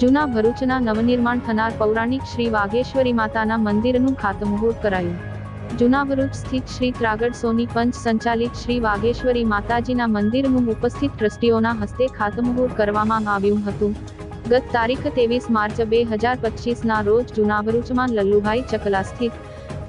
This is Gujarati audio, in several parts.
જૂના ભરૂચના નવનિર્માણ થનાર પૌરાણિક શ્રી વાઘેશ્વરી માતાના મંદિરનું ખાતમુહૂર્ત કરાયું. જૂના ભરૂચ સ્થિત શ્રી ત્રાગડ સોની પંચ સંચાલિત શ્રી વાઘેશ્વરી માતાજીના મંદિરનું ઉપસ્થિત ટ્રસ્ટીઓના હસ્તે ખાતમુહૂર્ત કરવામાં આવ્યું હતું. ગત તારીખ 23 માર્ચ 2025ના રોજ જૂના ભરૂચમાં લલ્લુભાઈ ચકલા સ્થિત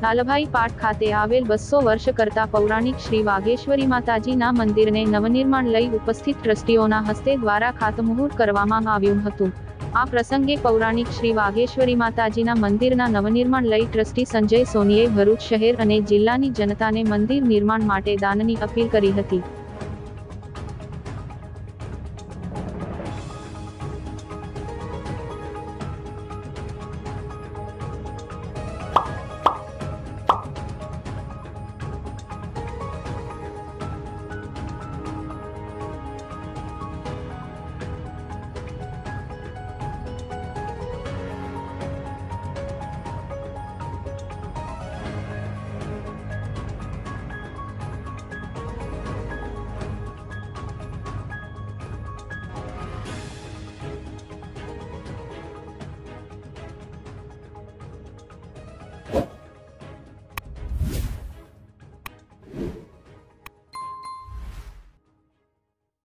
લાલભાઈ પાટ ખાતે આવેલ 200 વર્ષ કરતા પૌરાણિક શ્રી વાઘેશ્વરી માતાજીના મંદિરને નવનિર્માણ લઈ ઉપસ્થિત ટ્રસ્ટીઓના હસ્તે દ્વારા ખાતમુહૂર્ત કરવામાં આવ્યું હતું. આ પ્રસંગે પૌરાણિક શ્રી વાઘેશ્વરી માતાજીના મંદિરના નવનિર્માણ લઈ ટ્રસ્ટી સંજય સોનીએ ભરૂચ શહેર અને જિલ્લાની જનતાને મંદિર નિર્માણ માટે દાનની અપીલ કરી હતી.